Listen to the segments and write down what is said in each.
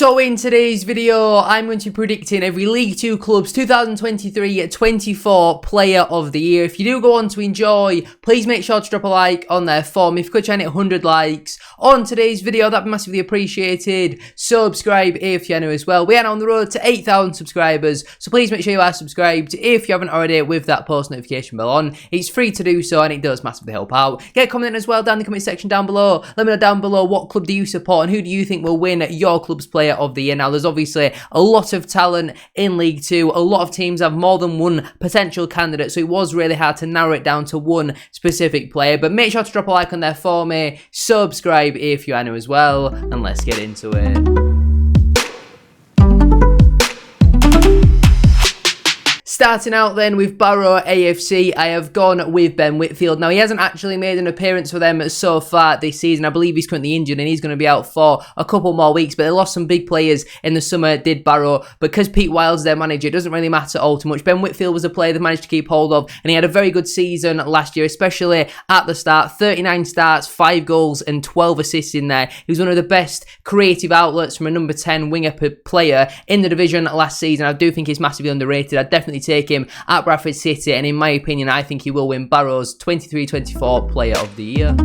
So in today's video, I'm going to be predicting every League 2 club's 2023-24 Player of the Year. If you do go on to enjoy, please make sure to drop a like on there for me. If you could try and hit 100 likes on today's video, that'd be massively appreciated. Subscribe if you're new as well. We are on the road to 8,000 subscribers, so please make sure you are subscribed if you haven't already with that post notification bell on. It's free to do so and it does massively help out. Get a comment in as well down in the comment section down below. Let me know down below what club do you support and who do you think will win your club's Player of the Year. Now, there's obviously a lot of talent in League 2. A lot of teams have more than one potential candidate, so it was really hard to narrow it down to one specific player. But make sure to drop a like on there for me. Subscribe if you are new as well. And let's get into it. Starting out then with Barrow AFC, I have gone with Ben Whitfield. Now, he hasn't actually made an appearance for them so far this season. I believe he's currently injured and he's going to be out for a couple more weeks, but they lost some big players in the summer, did Barrow. Because Pete Wild's their manager, it doesn't really matter all too much. Ben Whitfield was a player they managed to keep hold of, and he had a very good season last year, especially at the start. 39 starts, 5 goals and 12 assists in there. He was one of the best creative outlets from a number 10 winger player in the division last season. I do think he's massively underrated. I'd definitely take him at Bradford City, and in my opinion, I think he will win Barrow's 23-24 Player of the Year.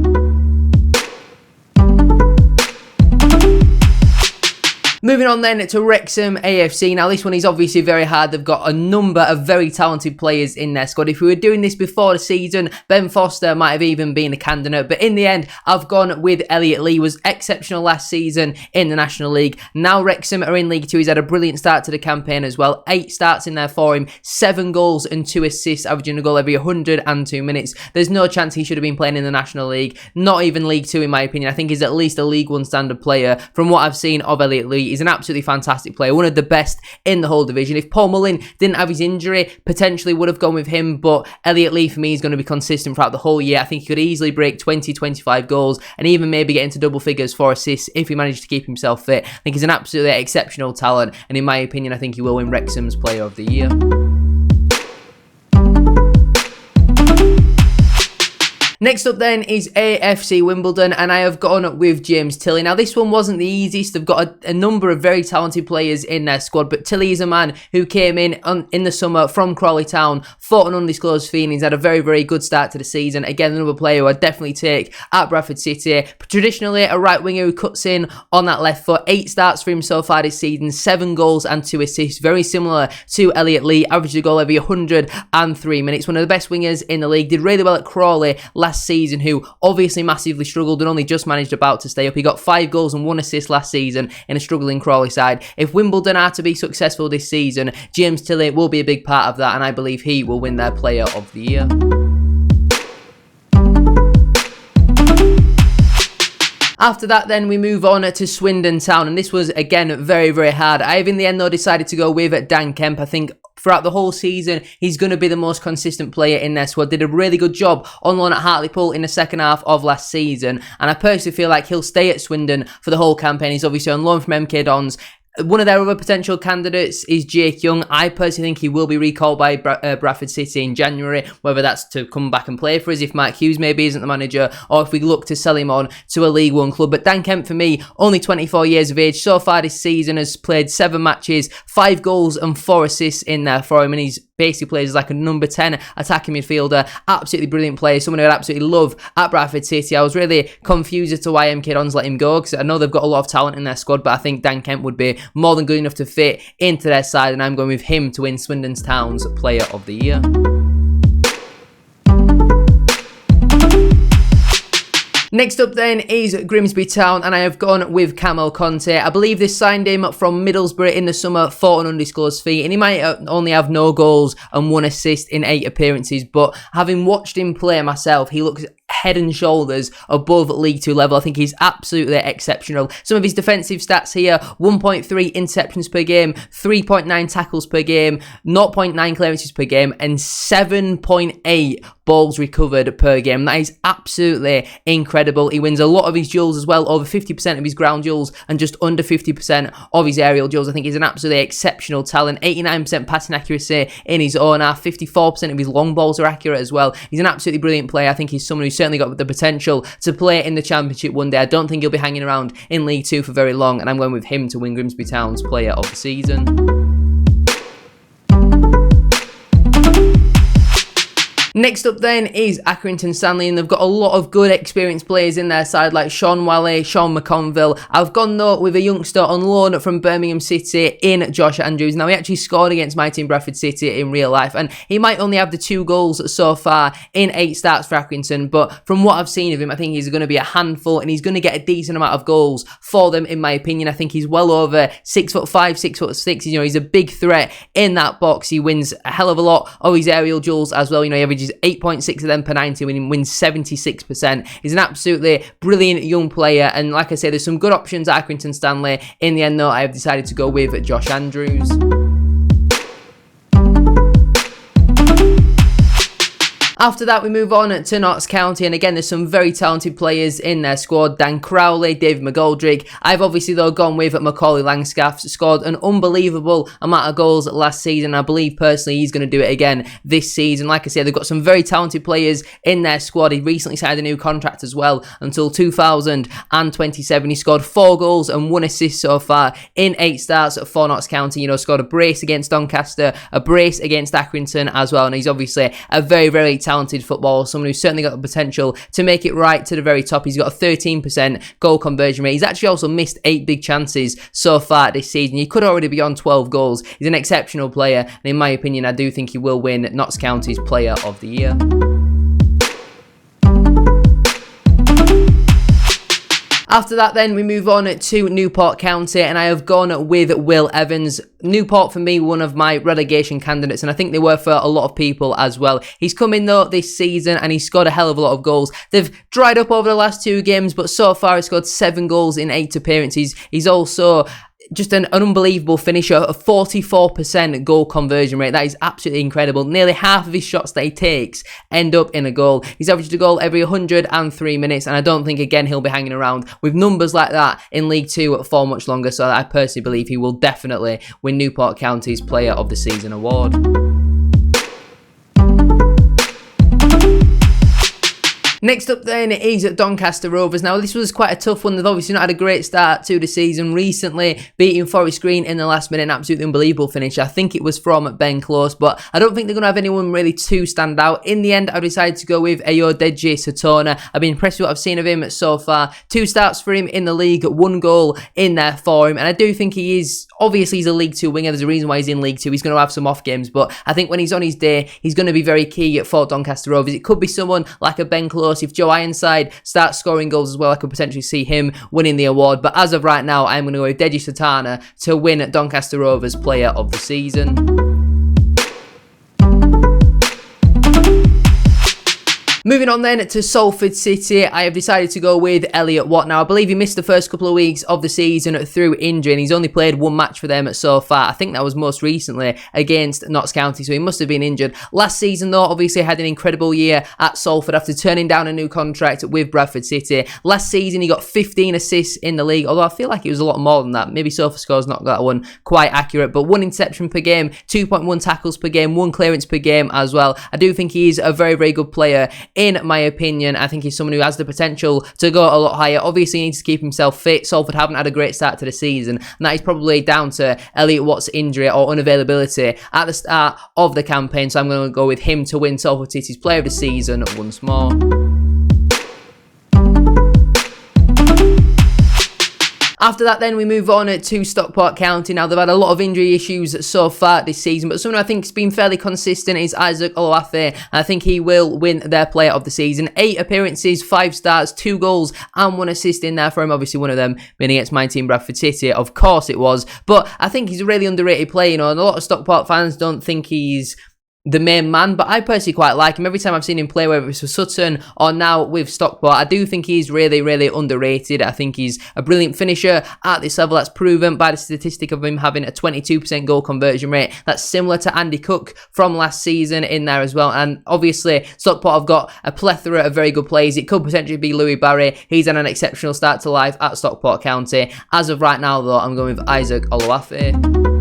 Moving on then to Wrexham AFC. Now, this one is obviously very hard. They've got a number of very talented players in their squad. If we were doing this before the season, Ben Foster might have even been a candidate. But in the end, I've gone with Elliot Lee. He was exceptional last season in the National League. Now Wrexham are in League 2. He's had a brilliant start to the campaign as well. 8 starts in there for him. 7 goals and 2 assists, averaging a goal every 102 minutes. There's no chance he should have been playing in the National League. Not even League 2 in my opinion. I think he's at least a League 1 standard player from what I've seen of Elliot Lee. He's an absolutely fantastic player, one of the best in the whole division. If Paul Mullin didn't have his injury, potentially would have gone with him, but Elliot Lee for me is going to be consistent throughout the whole year. I think he could easily break 20-25 goals and even maybe get into double figures for assists if he managed to keep himself fit. I think he's an absolutely exceptional talent, and in my opinion, I think he will win Wrexham's Player of the Year. Next up then is AFC Wimbledon, and I have gone with James Tilley. Now, this one wasn't the easiest. They've got a number of very talented players in their squad, but Tilley is a man who came in the summer from Crawley Town for an undisclosed fee, and he's had a very, very good start to the season. Again, another player who I'd definitely take at Bradford City. Traditionally, a right winger who cuts in on that left foot. 8 starts for him so far this season, 7 goals and 2 assists. Very similar to Elliot Lee, averaged a goal every 103 minutes. One of the best wingers in the league. Did really well at Crawley last season, who obviously massively struggled and only just managed about to stay up. He got 5 goals and 1 assist last season in a struggling Crawley side. If Wimbledon are to be successful this season, James Tilley will be a big part of that, and I believe he will win their Player of the Year. After that then, we move on to Swindon Town, and this was again very, very hard. I have in the end though decided to go with Dan Kemp. I think throughout the whole season, he's going to be the most consistent player in their squad. Did a really good job on loan at Hartlepool in the second half of last season, and I personally feel like he'll stay at Swindon for the whole campaign. He's obviously on loan from MK Dons. One of their other potential candidates is Jake Young. I personally think he will be recalled by Bradford City in January, whether that's to come back and play for us if Mark Hughes maybe isn't the manager, or if we look to sell him on to a League 1 club. But Dan Kemp, for me, only 24 years of age. So far this season has played 7 matches, 5 goals and 4 assists in there for him, and he's basically plays like a number 10 attacking midfielder. Absolutely brilliant player, someone who I'd absolutely love at Bradford City. I was really confused as to why MK Dons let him go, because I know they've got a lot of talent in their squad, but I think Dan Kemp would be more than good enough to fit into their side, and I'm going with him to win Swindon Town's Player of the Year. Next up then is Grimsby Town, and I have gone with Kamel Conte. I believe they signed him from Middlesbrough in the summer for an undisclosed fee, and he might only have no goals and 1 assist in 8 appearances, but having watched him play myself, he looks head and shoulders above League 2 level. I think he's absolutely exceptional. Some of his defensive stats here: 1.3 interceptions per game, 3.9 tackles per game, 0.9 clearances per game, and 7.8 balls recovered per game. That is absolutely incredible. He wins a lot of his duels as well, over 50% of his ground duels and just under 50% of his aerial duels. I think he's an absolutely exceptional talent. 89% passing accuracy in his own half, 54% of his long balls are accurate as well. He's an absolutely brilliant player. I think he's someone who's certainly got the potential to play in the Championship one day. I don't think he'll be hanging around in League 2 for very long, and I'm going with him to win Grimsby Town's Player of the Season. Next up then is Accrington Stanley, and they've got a lot of good experienced players in their side like Sean Whalley, Sean McConville. I've gone though with a youngster on loan from Birmingham City in Josh Andrews. Now he actually scored against my team Bradford City in real life, and he might only have the 2 goals so far in 8 starts for Accrington, but from what I've seen of him, I think he's going to be a handful and he's going to get a decent amount of goals for them in my opinion. I think he's well over 6'5", 6'6". You know, he's a big threat in that box. He wins a hell of a lot of his aerial duels as well. You know, he averages 8.6 of them per 90 when he wins 76%. He's an absolutely brilliant young player, and like I say, there's some good options at Accrington Stanley. In the end though, I have decided to go with Josh Andrews. After that, we move on to Notts County, and again, there's some very talented players in their squad. Dan Crowley, David McGoldrick. I've obviously, though, gone with Macaulay Langscaff. Scored an unbelievable amount of goals last season. I believe, personally, he's going to do it again this season. Like I said, they've got some very talented players in their squad. He recently signed a new contract as well until 2027. He scored 4 goals and 1 assist so far in 8 starts for Notts County. You know, scored a brace against Doncaster, a brace against Accrington as well, and he's obviously a very, very talented footballer, someone who's certainly got the potential to make it right to the very top. He's got a 13% goal conversion rate. He's actually also missed 8 big chances so far this season. He could already be on 12 goals. He's an exceptional player, and in my opinion, I do think he will win Notts County's Player of the Year. After that then, we move on to Newport County, and I have gone with Will Evans. Newport, for me, one of my relegation candidates, and I think they were for a lot of people as well. He's come in, though, this season, and he's scored a hell of a lot of goals. They've dried up over the last 2 games, but so far he's scored 7 goals in 8 appearances. He's also just an unbelievable finisher, a 44% goal conversion rate. That is absolutely incredible. Nearly half of his shots that he takes end up in a goal. He's averaged a goal every 103 minutes, and I don't think, again, he'll be hanging around with numbers like that in League 2 for much longer, so I personally believe he will definitely win Newport County's Player of the Season award. Next up then is Doncaster Rovers. Now this was quite a tough one. They've obviously not had a great start to the season recently, beating Forest Green in the last minute, an absolutely unbelievable finish. I think it was from Ben Close, but I don't think they're going to have anyone really too stand out. In the end, I decided to go with Ayodeji Satona. I've been impressed with what I've seen of him so far. 2 starts for him in the league, 1 goal in there for him, and I do think he is, obviously he's a League 2 winger. There's a reason why he's in League 2. He's going to have some off games, but I think when he's on his day, he's going to be very key for Doncaster Rovers. It could be someone like a Ben Close. If Joe Ironside starts scoring goals as well, I could potentially see him winning the award. But as of right now, I'm going to go with Deji Satana to win Doncaster Rovers Player of the Season. Moving on then to Salford City, I have decided to go with Elliot Watt. Now, I believe he missed the first couple of weeks of the season through injury, and he's only played 1 match for them so far. I think that was most recently against Notts County, so he must have been injured. Last season, though, obviously had an incredible year at Salford after turning down a new contract with Bradford City. Last season, he got 15 assists in the league, although I feel like it was a lot more than that. Maybe SofaScore's not got that one quite accurate, but 1 interception per game, 2.1 tackles per game, 1 clearance per game as well. I do think he is a very, very good player. In my opinion, I think he's someone who has the potential to go a lot higher. Obviously, he needs to keep himself fit. Salford haven't had a great start to the season, and that is probably down to Elliot Watt's injury or unavailability at the start of the campaign. So I'm going to go with him to win Salford City's Player of the Season once more. After that then, we move on to Stockport County. Now, they've had a lot of injury issues so far this season, but someone I think has been fairly consistent is Isaac Oloafe, and I think he will win their Player of the Season. 8 appearances, 5 starts, 2 goals and 1 assist in there for him. Obviously, one of them being against my team, Bradford City. Of course it was, but I think he's a really underrated player, you know, and a lot of Stockport fans don't think he's the main man, but I personally quite like him. Every time I've seen him play, whether it's for Sutton or now with Stockport, I do think he's really, really underrated. I think he's a brilliant finisher at this level. That's proven by the statistic of him having a 22% goal conversion rate. That's similar to Andy Cook from last season in there as well. And obviously, Stockport have got a plethora of very good players. It could potentially be Louis Barry. He's had an exceptional start to life at Stockport County. As of right now, though, I'm going with Isaac Oluwafe.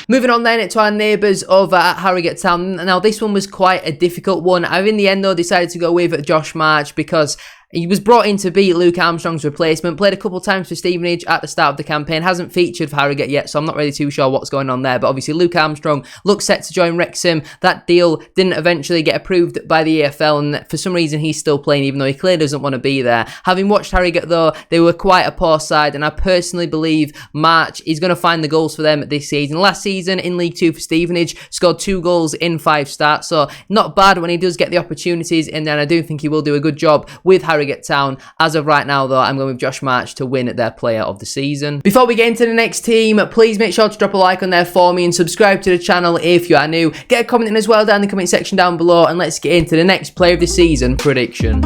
Moving on then to our neighbours over at Harrogate Town. Now, this one was quite a difficult one. I've in the end, though, decided to go with Josh March because he was brought in to be Luke Armstrong's replacement. Played a couple of times for Stevenage at the start of the campaign. Hasn't featured for Harrogate yet, so I'm not really too sure what's going on there. But obviously, Luke Armstrong looks set to join Wrexham. That deal didn't eventually get approved by the EFL, and for some reason, he's still playing, even though he clearly doesn't want to be there. Having watched Harrogate, though, they were quite a poor side, and I personally believe March is going to find the goals for them this season. Last season, in League 2 for Stevenage, scored 2 goals in 5 starts, so not bad when he does get the opportunities, and then I do think he will do a good job with Harrogate Town. As of right now, though, I'm going with Josh March to win their player of the season. Before we get into the next team, please make sure to drop a like on there for me and subscribe to the channel if you are new. Get a comment in as well down in the comment section down below, and let's get into the next player of the season prediction.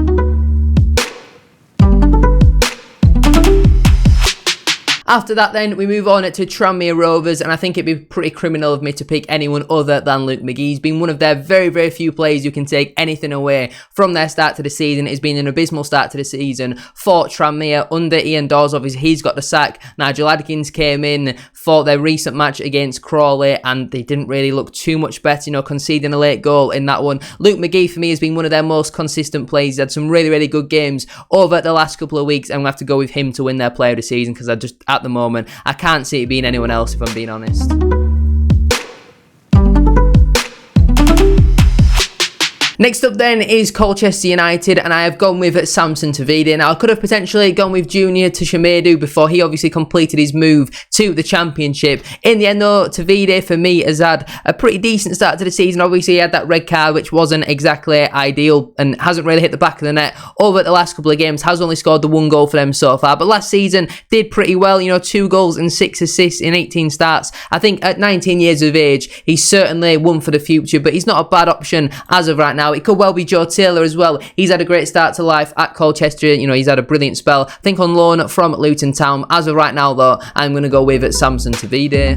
After that then, we move on to Tranmere Rovers, and I think it'd be pretty criminal of me to pick anyone other than Luke McGee. He's been one of their very, very few players who can take anything away from their start to the season. It's been an abysmal start to the season for Tranmere under Ian Dawes. Obviously, he's got the sack. Nigel Adkins came in for their recent match against Crawley, and they didn't really look too much better, conceding a late goal in that one. Luke McGee, for me, has been one of their most consistent players. He's had some really, really good games over the last couple of weeks, and we'll have to go with him to win their player of the season because at the moment, I can't see it being anyone else, if I'm being honest. Next up then is Colchester United, and I have gone with Samson Tavidi. Now, I could have potentially gone with Junior Tashamedu before he obviously completed his move to the Championship. In the end, though, Tavidi, for me, has had a pretty decent start to the season. Obviously, he had that red card, which wasn't exactly ideal and hasn't really hit the back of the net over the last couple of games. Has only scored the 1 goal for them so far, but last season did pretty well. 2 goals and 6 assists in 18 starts. I think at 19 years of age, he's certainly one for the future, but he's not a bad option as of right now. It could well be Joe Taylor as well. He's had a great start to life at Colchester. He's had a brilliant spell. I think on loan from Luton Town. As of right now, though, I'm going to go with Samson Tavidi.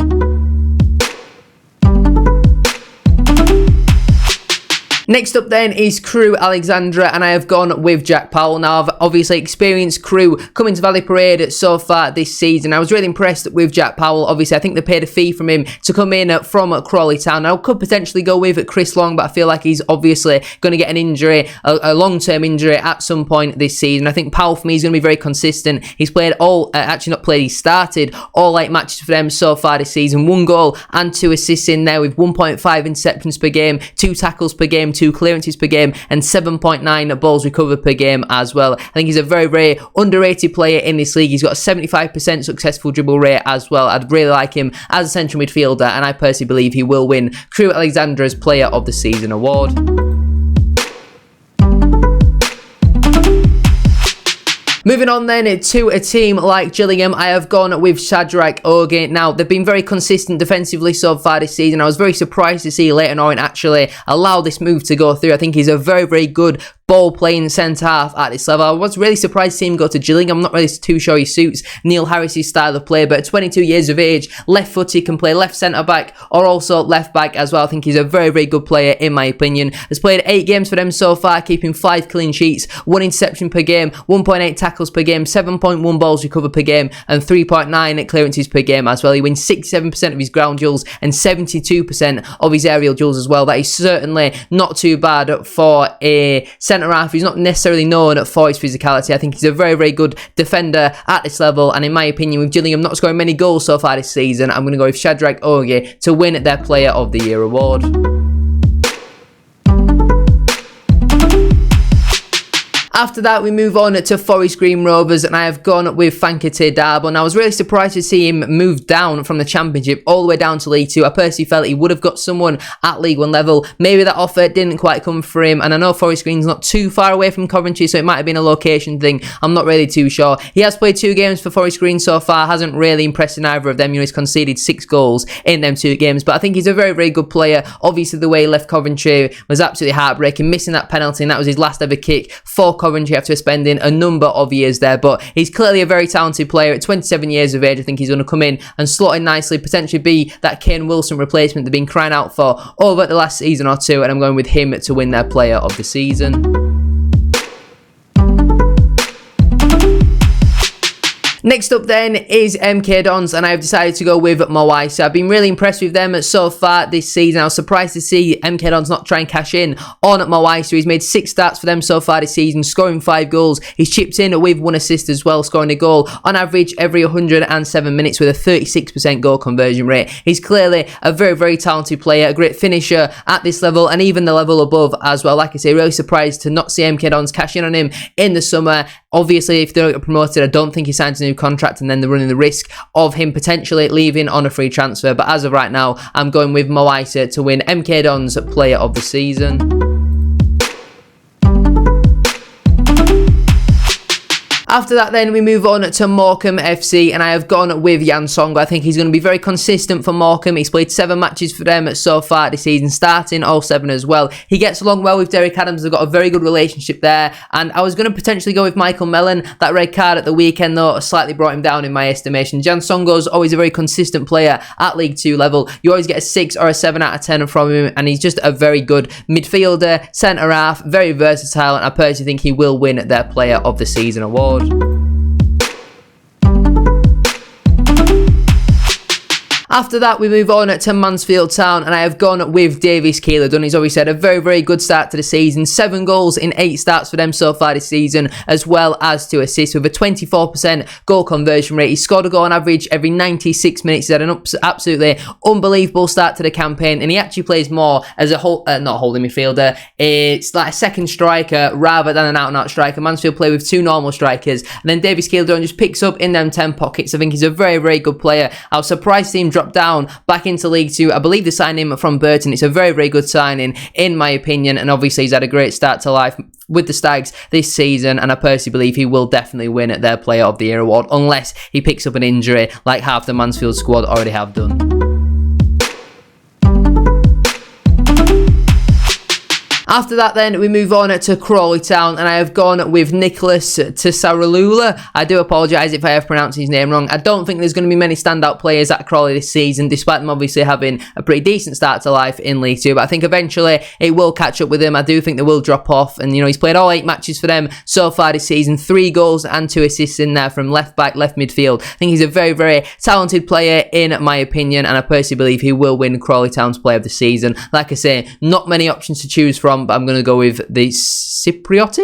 Next up then is Crewe Alexandra, and I have gone with Jack Powell. Now, I've obviously experienced Crewe coming to Valley Parade so far this season. I was really impressed with Jack Powell. Obviously, I think they paid a fee from him to come in from Crawley Town. Now, I could potentially go with Chris Long, but I feel like he's obviously going to get an injury, a long-term injury at some point this season. I think Powell, for me, is going to be very consistent. He's played he started all 8 matches for them so far this season. 1 goal and 2 assists in there with 1.5 interceptions per game, 2 tackles per game, 2 clearances per game, and 7.9 balls recovered per game as well. I think he's a very, very underrated player in this league. He's got a 75% successful dribble rate as well. I'd really like him as a central midfielder, and I personally believe he will win Crewe Alexandra's Player of the Season award. Moving on then to a team like Gillingham, I have gone with Shadrach Ogie. Now, they've been very consistent defensively so far this season. I was very surprised to see Leighton Orient actually allow this move to go through. I think he's a very, very good ball-playing centre-half at this level. I was really surprised to see him go to Gillingham. I'm not really too sure he suits Neil Harris's style of play, but at 22 years of age, left-footed, can play left centre-back or also left-back as well. I think he's a very, very good player in my opinion. Has played 8 games for them so far, keeping 5 clean sheets, 1 interception per game, 1.8 tackles per game, 7.1 balls recovered per game, and 3.9 clearances per game as well. He wins 67% of his ground duels and 72% of his aerial duels as well. That is certainly not too bad for a centre-half. He's not necessarily known for his physicality. I think he's a very, very good defender at this level, and in my opinion, with Gillingham not scoring many goals so far this season, I'm going to go with Shadrach Ogie to win their Player of the Year award. After that, we move on to Forest Green Rovers, and I have gone with Fankete Darbo. And I was really surprised to see him move down from the Championship all the way down to League 2. I personally felt he would have got someone at League 1 level. Maybe that offer didn't quite come for him, and I know Forest Green's not too far away from Coventry, so it might have been a location thing. I'm not really too sure. He has played 2 games for Forest Green so far, hasn't really impressed in either of them. You know, he's conceded 6 goals in them 2 games, but I think he's a very, very good player. Obviously, the way he left Coventry was absolutely heartbreaking, missing that penalty, and that was his last ever kick for Coventry after spending a number of years there. But he's clearly a very talented player. At 27 years of age, I think he's going to come in and slot in nicely, potentially be that Kane Wilson replacement they've been crying out for over the last season or two, and I'm going with him to win their player of the season. Next up then is MK Dons, and I've decided to go with Moai. I've been really impressed with them so far this season. I was surprised to see MK Dons not try and cash in on Moai. He's made 6 starts for them so far this season, scoring 5 goals. He's chipped in with 1 assist as well, scoring a goal on average every 107 minutes with a 36% goal conversion rate. He's clearly a very, very talented player, a great finisher at this level and even the level above as well. Like I say, really surprised to not see MK Dons cash in on him in the summer. Obviously, if they don't get promoted, I don't think he signs a new contract, and then they're running the risk of him potentially leaving on a free transfer. But as of right now, I'm going with Moai to win MK Dons Player of the Season. After that then, we move on to Morecambe FC, and I have gone with Jan Song. I think he's going to be very consistent for Morecambe. He's played 7 matches for them so far this season, starting all 7 as well. He gets along well with Derek Adams. They've got a very good relationship there, and I was going to potentially go with Michael Mellon. That red card at the weekend, though, slightly brought him down in my estimation. Jan Songo's always a very consistent player at League 2 level. You always get a 6 or a 7 out of 10 from him, and he's just a very good midfielder, centre-half, very versatile, and I personally think he will win their Player of the Season award. After that, we move on to Mansfield Town, and I have gone with Davies Keeler-Dunn. He's obviously had a very, very good start to the season. 7 goals in 8 starts for them so far this season, as well as 2 assists with a 24% goal conversion rate. He scored a goal on average every 96 minutes. He's had an absolutely unbelievable start to the campaign, and he actually plays more as a not holding midfielder. It's like a second striker rather than an out-and-out striker. Mansfield play with 2 normal strikers, and then Davies Keeler-Dunn just picks up in them 10 pockets. I think he's a very, very good player. I was surprised to see him drop down back into League 2. I believe they signed him from Burton. It's a very, very good signing in my opinion, and obviously he's had a great start to life with the Stags this season, and I personally believe he will definitely win at their Player of the Year award, unless he picks up an injury like half the Mansfield squad already have done. After that then, we move on to Crawley Town, and I have gone with Nicholas Tsaralula. I do apologise if I have pronounced his name wrong. I don't think there's going to be many standout players at Crawley this season, despite them obviously having a pretty decent start to life in League 2, but I think eventually it will catch up with him. I do think they will drop off, and you know, he's played all 8 matches for them so far this season, 3 goals and 2 assists in there from left back, left midfield. I think he's a very, very talented player in my opinion, and I personally believe he will win Crawley Town's Player of the Season. Like I say, not many options to choose from, but I'm going to go with the Cypriot.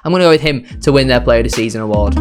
I'm going to go with him to win their Player of the Season award.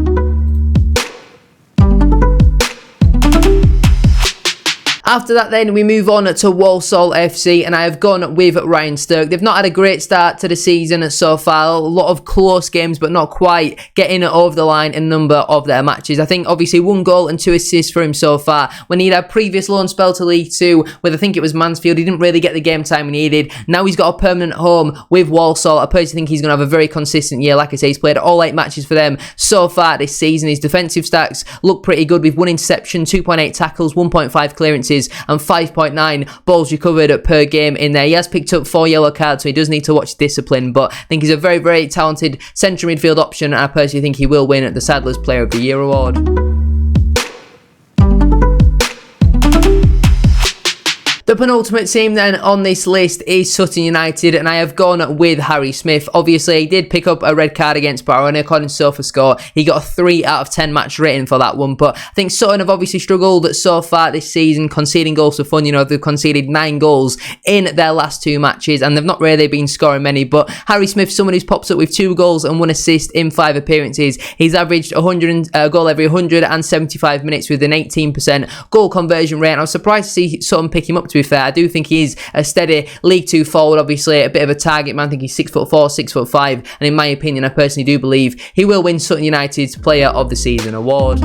After that then, we move on to Walsall FC, and I have gone with Ryan Stirk. They've not had a great start to the season so far. A lot of close games, but not quite getting it over the line in a number of their matches. I think obviously 1 goal and 2 assists for him so far. When he'd had previous loan spell to League 2, with I think it was Mansfield, he didn't really get the game time he needed. Now he's got a permanent home with Walsall. I personally think he's going to have a very consistent year. Like I say, he's played all 8 matches for them so far this season. His defensive stats look pretty good with 1 interception, 2.8 tackles, 1.5 clearances, and 5.9 balls recovered per game in there. He has picked up 4 yellow cards, so he does need to watch discipline, but I think he's a very, very talented central midfield option, and I personally think he will win the Sadler's Player of the Year award. The penultimate team then on this list is Sutton United, and I have gone with Harry Smith. Obviously, he did pick up a red card against Barrow, and according to SofaScore, he got a 3 out of 10 match rating for that one. But I think Sutton have obviously struggled so far this season, conceding goals for fun. You know, they've conceded 9 goals in their last 2 matches, and they've not really been scoring many. But Harry Smith, someone who's popped up with 2 goals and 1 assist in 5 appearances. He's averaged a goal every 175 minutes with an 18% goal conversion rate. And I was surprised to see Sutton pick him up, to to be fair. I do think he is a steady League Two forward, obviously a bit of a target man. I think he's 6'4", 6'5", and in my opinion, I personally do believe he will win Sutton United's Player of the Season award.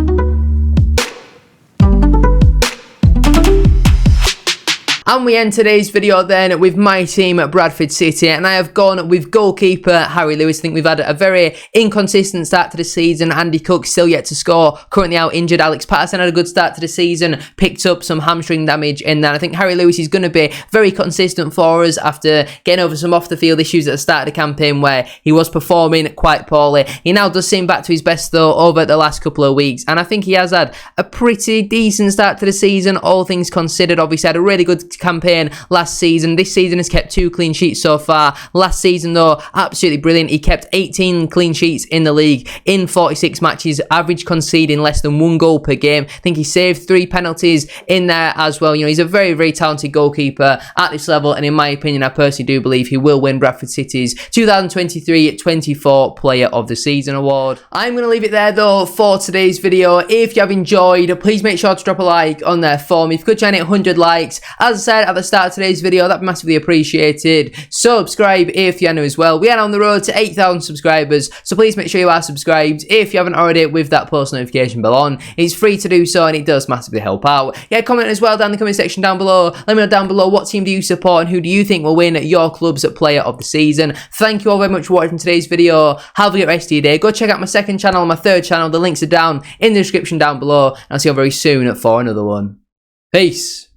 And we end today's video then with my team at Bradford City, and I have gone with goalkeeper Harry Lewis. I think we've had a very inconsistent start to the season. Andy Cook still yet to score, currently out injured. Alex Patterson had a good start to the season, picked up some hamstring damage in there. I think Harry Lewis is going to be very consistent for us after getting over some off the field issues at the start of the campaign where he was performing quite poorly. He now does seem back to his best though over the last couple of weeks, and I think he has had a pretty decent start to the season, all things considered. Obviously had a really good campaign last season. This season has kept 2 clean sheets so far. Last season though, absolutely brilliant. He kept 18 clean sheets in the league in 46 matches, average conceding less than 1 goal per game. I think he saved 3 penalties in there as well. You know, he's a very, very talented goalkeeper at this level, and in my opinion, I personally do believe he will win Bradford City's 2023-24 Player of the Season award. I'm going to leave it there though for today's video. If you have enjoyed, please make sure to drop a like on there for me. If you could try and hit 100 likes, as I said at the start of today's video, that'd be massively appreciated. Subscribe if you're new as well. We are on the road to 8,000 subscribers, so please make sure you are subscribed if you haven't already, with that post notification bell on. It's free to do so and it does massively help out. Get a comment as well down in the comment section down below. Let me know down below what team do you support and who do you think will win your club's Player of the Season. Thank you all very much for watching today's video. Have a good rest of your day. Go check out my second channel and my third channel. The links are down in the description down below, and I'll see you all very soon for another one. Peace.